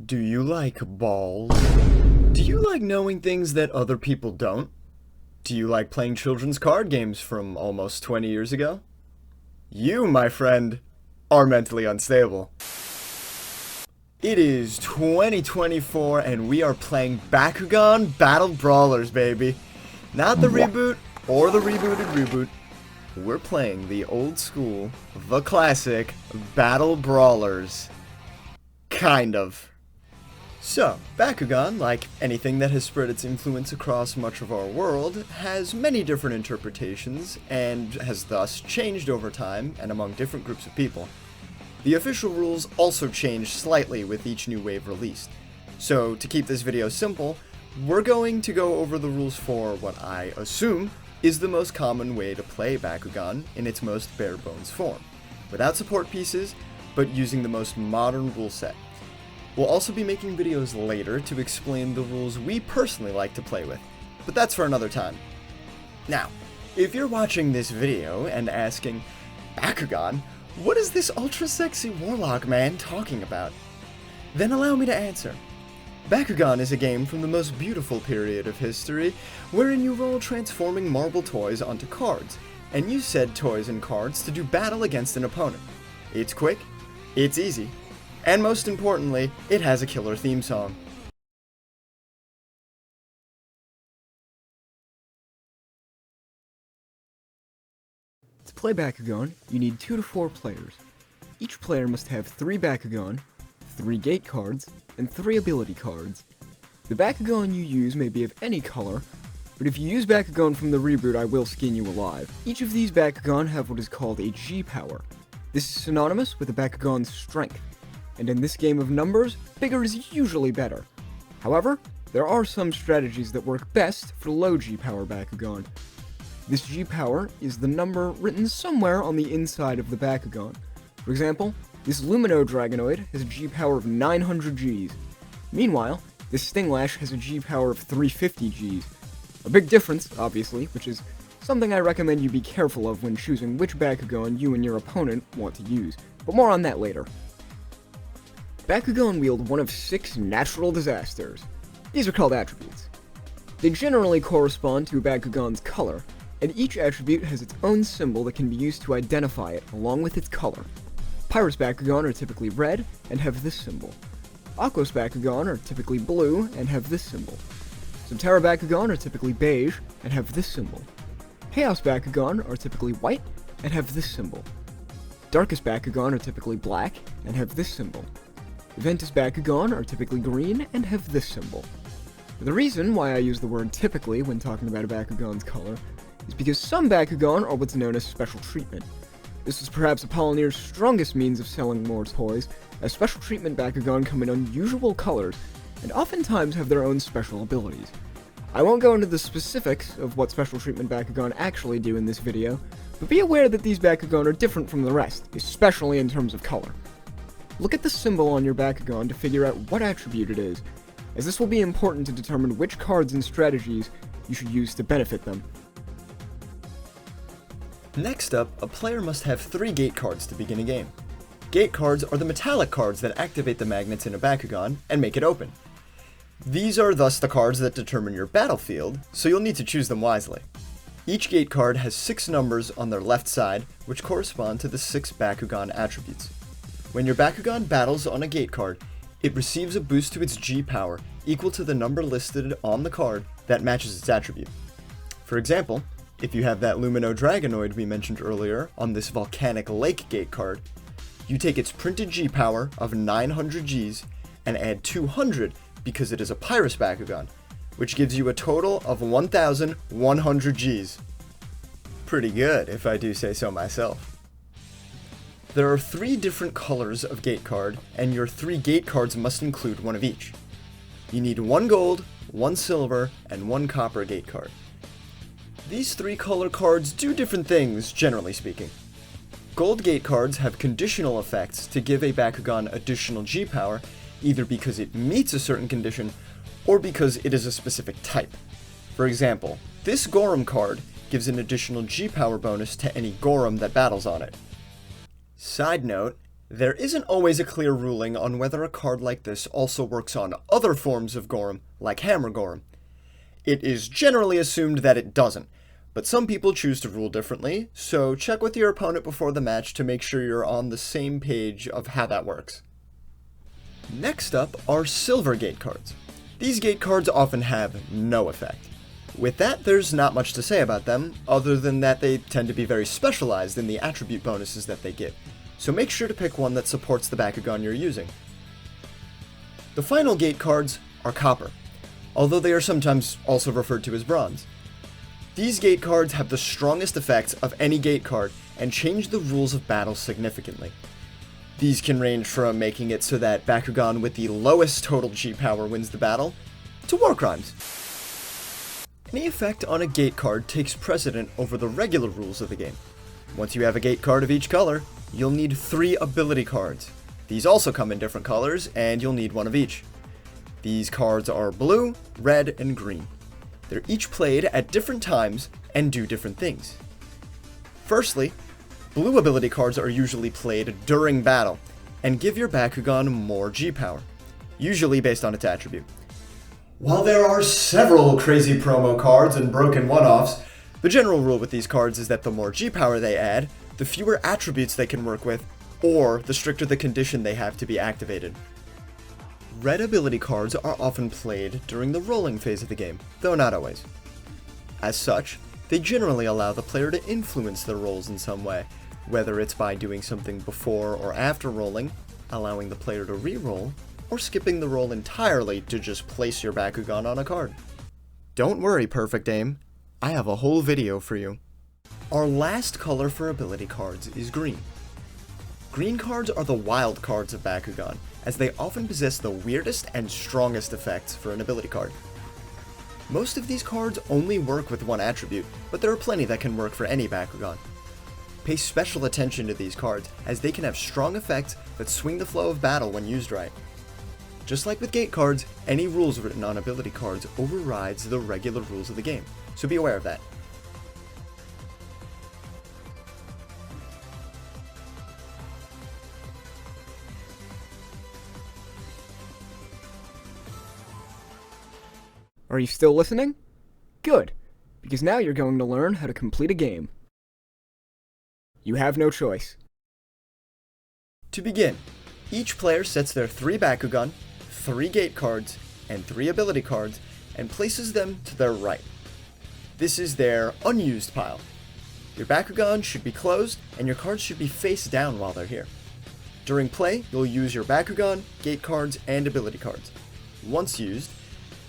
Do you like balls? Do you like knowing things that other people don't? Do you like playing children's card games from almost 20 years ago? You, my friend, are mentally unstable. It is 2024 and we are playing Bakugan Battle Brawlers, baby. Not the reboot or the rebooted reboot. We're playing the old school, the classic Battle Brawlers. Kind of. So, Bakugan, like anything that has spread its influence across much of our world, has many different interpretations and has thus changed over time and among different groups of people. The official rules also change slightly with each new wave released. So, to keep this video simple, we're going to go over the rules for what I assume is the most common way to play Bakugan in its most bare bones form, without support pieces, but using the most modern rule set. We'll also be making videos later to explain the rules we personally like to play with, but that's for another time. Now, if you're watching this video and asking, Bakugan, what is this ultra sexy warlock man talking about? Then allow me to answer. Bakugan is a game from the most beautiful period of history, wherein you roll transforming marble toys onto cards, and use said toys and cards to do battle against an opponent. It's quick, it's easy, and most importantly, it has a killer theme song. To play Bakugan, you need 2 to 4 players. Each player must have 3 Bakugan, 3 gate cards, and 3 ability cards. The Bakugan you use may be of any color, but if you use Bakugan from the reboot, I will skin you alive. Each of these Bakugan have what is called a G power. This is synonymous with a Bakugan's strength, and in this game of numbers, bigger is usually better. However, there are some strategies that work best for low G power Bakugan. This G power is the number written somewhere on the inside of the Bakugan. For example, this Lumino Dragonoid has a G power of 900 Gs. Meanwhile, this Stinglash has a G power of 350 Gs. A big difference, obviously, which is something I recommend you be careful of when choosing which Bakugan you and your opponent want to use, but more on that later. Bakugan wield one of 6 natural disasters. These are called attributes. They generally correspond to a Bakugan's color, and each attribute has its own symbol that can be used to identify it along with its color. Pyrus Bakugan are typically red and have this symbol. Aquos Bakugan are typically blue and have this symbol. Subterra Bakugan are typically beige and have this symbol. Chaos Bakugan are typically white and have this symbol. Darkest Bakugan are typically black and have this symbol. Ventus Bakugan are typically green and have this symbol. The reason why I use the word typically when talking about a Bakugan's color is because some Bakugan are what's known as special treatment. This is perhaps Apollonier's strongest means of selling more toys, as special treatment Bakugan come in unusual colors, and oftentimes have their own special abilities. I won't go into the specifics of what special treatment Bakugan actually do in this video, but be aware that these Bakugan are different from the rest, especially in terms of color. Look at the symbol on your Bakugan to figure out what attribute it is, as this will be important to determine which cards and strategies you should use to benefit them. Next up, a player must have 3 gate cards to begin a game. Gate cards are the metallic cards that activate the magnets in a Bakugan and make it open. These are thus the cards that determine your battlefield, so you'll need to choose them wisely. Each gate card has 6 numbers on their left side, which correspond to the 6 Bakugan attributes. When your Bakugan battles on a gate card, it receives a boost to its G power equal to the number listed on the card that matches its attribute. For example, if you have that Lumino Dragonoid we mentioned earlier on this Volcanic Lake gate card, you take its printed G power of 900 Gs and add 200 because it is a Pyrus Bakugan, which gives you a total of 1100 Gs. Pretty good, if I do say so myself. There are 3 different colors of gate card, and your 3 gate cards must include one of each. You need 1 gold, 1 silver, and 1 copper gate card. These 3 color cards do different things, generally speaking. Gold gate cards have conditional effects to give a Bakugan additional G power, either because it meets a certain condition, or because it is a specific type. For example, this Gorum card gives an additional G power bonus to any Gorum that battles on it. Side note, There isn't always a clear ruling on whether a card like this also works on other forms of Gorm, like Hammer Gorm. It is generally assumed that it doesn't, but some people choose to rule differently, so check with your opponent before the match to make sure you're on the same page of how that works. Next up are silver gate cards. These gate cards often have no effect. With that, there's not much to say about them, other than that they tend to be very specialized in the attribute bonuses that they give, so make sure to pick one that supports the Bakugan you're using. The final gate cards are copper, although they are sometimes also referred to as bronze. These gate cards have the strongest effects of any gate card and change the rules of battle significantly. These can range from making it so that Bakugan with the lowest total G power wins the battle, to war crimes. Any effect on a gate card takes precedent over the regular rules of the game. Once you have a gate card of each color, you'll need 3 ability cards. These also come in different colors, and you'll need one of each. These cards are blue, red, and green. They're each played at different times and do different things. Firstly, blue ability cards are usually played during battle, and give your Bakugan more G power, usually based on its attribute. While there are several crazy promo cards and broken one-offs, the general rule with these cards is that the more G power they add, the fewer attributes they can work with, or the stricter the condition they have to be activated. Red ability cards are often played during the rolling phase of the game, though not always. As such, they generally allow the player to influence their rolls in some way, whether it's by doing something before or after rolling, allowing the player to re-roll, or skipping the roll entirely to just place your Bakugan on a card. Don't worry, Perfect Aim, I have a whole video for you. Our last color for ability cards is green. Green cards are the wild cards of Bakugan, as they often possess the weirdest and strongest effects for an ability card. Most of these cards only work with one attribute, but there are plenty that can work for any Bakugan. Pay special attention to these cards, as they can have strong effects that swing the flow of battle when used right. Just like with gate cards, any rules written on ability cards overrides the regular rules of the game, so be aware of that. Are you still listening? Good, because now you're going to learn how to complete a game. You have no choice. To begin, each player sets their 3 Bakugan, 3 gate cards, and 3 ability cards, and places them to their right. This is their unused pile. Your Bakugan should be closed, and your cards should be face down while they're here. During play, you'll use your Bakugan, gate cards, and ability cards. Once used,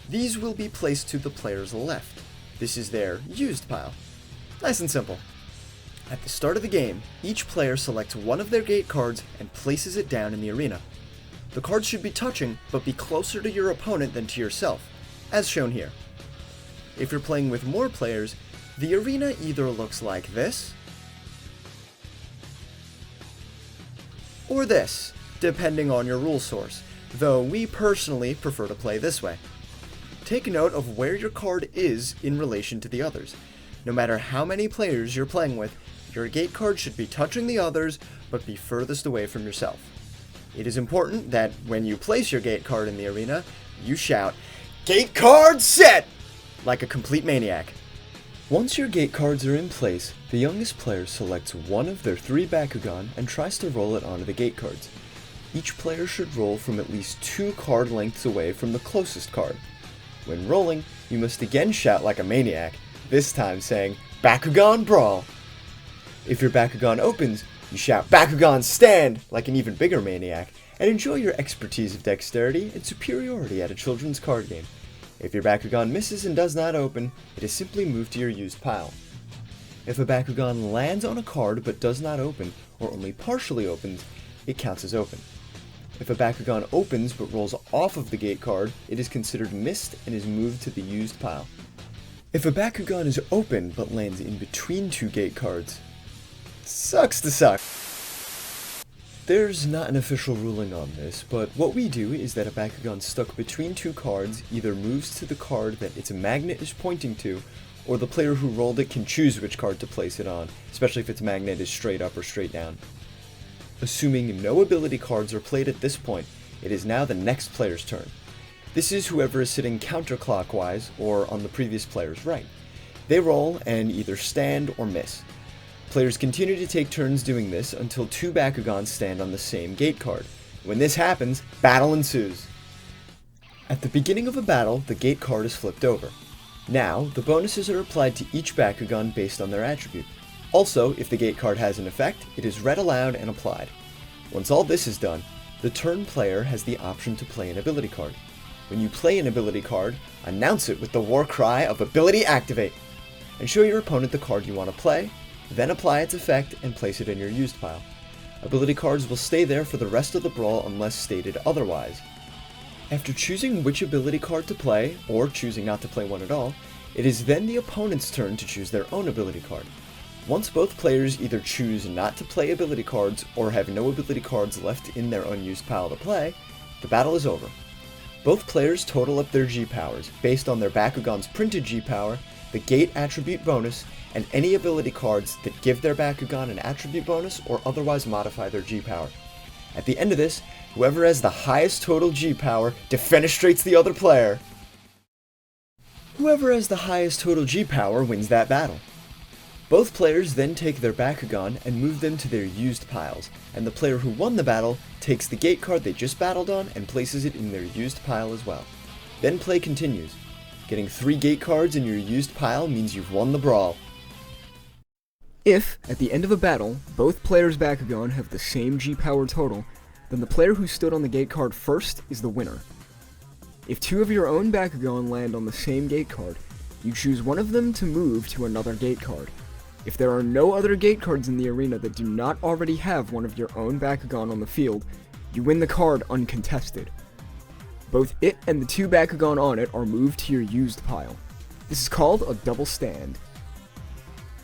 these will be placed to the player's left. This is their used pile. Nice and simple. At the start of the game, each player selects one of their gate cards and places it down in the arena. The cards should be touching, but be closer to your opponent than to yourself, as shown here. If you're playing with more players, the arena either looks like this, or this, depending on your rule source, though we personally prefer to play this way. Take note of where your card is in relation to the others. No matter how many players you're playing with, your gate card should be touching the others, but be furthest away from yourself. It is important that when you place your gate card in the arena, you shout, "Gate card set!" like a complete maniac. Once your gate cards are in place, the youngest player selects one of their 3 Bakugan and tries to roll it onto the gate cards. Each player should roll from at least 2 card lengths away from the closest card. When rolling, you must again shout like a maniac, this time saying, "Bakugan Brawl!" If your Bakugan opens, you shout, "Bakugan Stand!" like an even bigger maniac, and enjoy your expertise of dexterity and superiority at a children's card game. If your Bakugan misses and does not open, it is simply moved to your used pile. If a Bakugan lands on a card but does not open, or only partially opens, it counts as open. If a Bakugan opens but rolls off of the gate card, it is considered missed and is moved to the used pile. If a Bakugan is open but lands in between 2 gate cards, sucks to suck. There's not an official ruling on this, but what we do is that a Bakugan stuck between 2 cards either moves to the card that its magnet is pointing to, or the player who rolled it can choose which card to place it on, especially if its magnet is straight up or straight down. Assuming no ability cards are played at this point, it is now the next player's turn. This is whoever is sitting counterclockwise or on the previous player's right. They roll and either stand or miss. Players continue to take turns doing this until two Bakugans stand on the same gate card. When this happens, battle ensues. At the beginning of a battle, the gate card is flipped over. Now, the bonuses are applied to each Bakugan based on their attribute. Also, if the gate card has an effect, it is read aloud and applied. Once all this is done, the turn player has the option to play an ability card. When you play an ability card, announce it with the war cry of Ability Activate, and show your opponent the card you want to play, then apply its effect and place it in your used pile. Ability cards will stay there for the rest of the brawl unless stated otherwise. After choosing which ability card to play, or choosing not to play one at all, it is then the opponent's turn to choose their own ability card. Once both players either choose not to play ability cards or have no ability cards left in their unused pile to play, the battle is over. Both players total up their G-powers based on their Bakugan's printed G-power, the gate attribute bonus, and any ability cards that give their Bakugan an attribute bonus or otherwise modify their G-power. At the end of this, whoever has the highest total G-power defenestrates the other player. Whoever has the highest total G-power wins that battle. Both players then take their Bakugan and move them to their used piles, and the player who won the battle takes the gate card they just battled on and places it in their used pile as well. Then play continues. Getting 3 gate cards in your used pile means you've won the brawl. If, at the end of a battle, both players' Bakugan have the same G-power total, then the player who stood on the gate card first is the winner. If 2 of your own Bakugan land on the same gate card, you choose one of them to move to another gate card. If there are no other gate cards in the arena that do not already have one of your own Bakugan on the field, you win the card uncontested. Both it and the 2 Bakugan on it are moved to your used pile. This is called a double stand.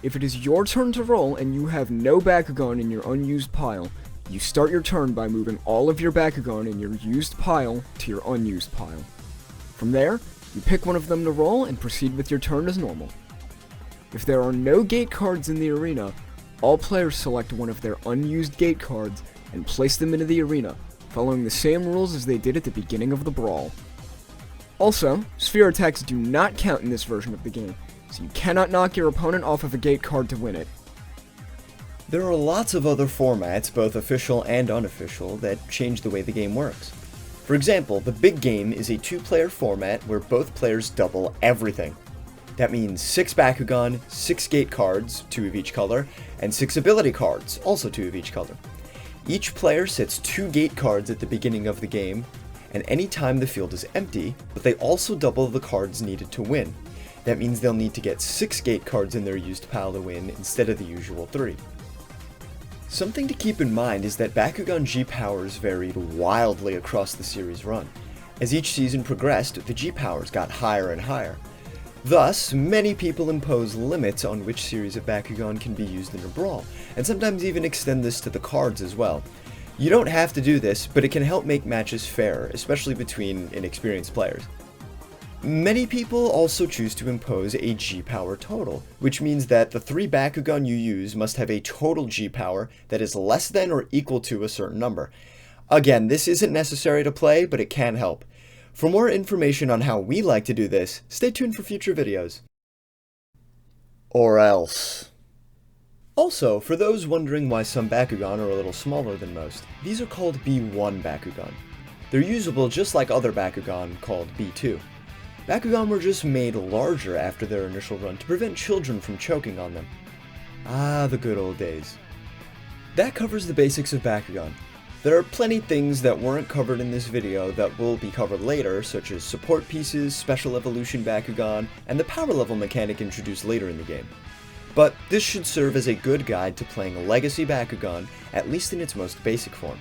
If it is your turn to roll and you have no Bakugan in your unused pile, you start your turn by moving all of your Bakugan in your used pile to your unused pile. From there, you pick one of them to roll and proceed with your turn as normal. If there are no gate cards in the arena, all players select one of their unused gate cards and place them into the arena, following the same rules as they did at the beginning of the brawl. Also, sphere attacks do not count in this version of the game, so you cannot knock your opponent off of a gate card to win it. There are lots of other formats, both official and unofficial, that change the way the game works. For example, the big game is a 2-player format where both players double everything. That means 6 Bakugan, 6 gate cards, 2 of each color, and 6 ability cards, also 2 of each color. Each player sets 2 gate cards at the beginning of the game, and any time the field is empty, but they also double the cards needed to win. That means they'll need to get 6 gate cards in their used pile to win instead of the usual 3. Something to keep in mind is that Bakugan G-powers varied wildly across the series run. As each season progressed, the G-powers got higher and higher. Thus, many people impose limits on which series of Bakugan can be used in a brawl, and sometimes even extend this to the cards as well. You don't have to do this, but it can help make matches fairer, especially between inexperienced players. Many people also choose to impose a G-power total, which means that the 3 Bakugan you use must have a total G-power that is less than or equal to a certain number. Again, this isn't necessary to play, but it can help. For more information on how we like to do this, stay tuned for future videos. Or else. Also, for those wondering why some Bakugan are a little smaller than most, these are called B1 Bakugan. They're usable just like other Bakugan called B2. Bakugan were just made larger after their initial run to prevent children from choking on them. Ah, the good old days. That covers the basics of Bakugan. There are plenty things that weren't covered in this video that will be covered later, such as support pieces, special evolution Bakugan, and the power level mechanic introduced later in the game. But this should serve as a good guide to playing a legacy Bakugan, at least in its most basic form.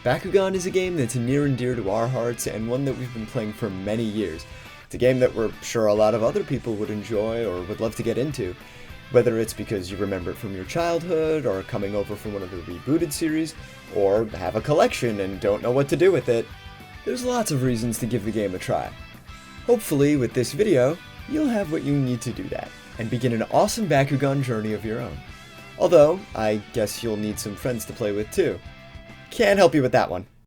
Bakugan is a game that's near and dear to our hearts, and one that we've been playing for many years. It's a game that we're sure a lot of other people would enjoy or would love to get into. Whether it's because you remember it from your childhood, or coming over from one of the rebooted series, or have a collection and don't know what to do with it, there's lots of reasons to give the game a try. Hopefully, with this video, you'll have what you need to do that, and begin an awesome Bakugan journey of your own. Although, I guess you'll need some friends to play with too. Can't help you with that one.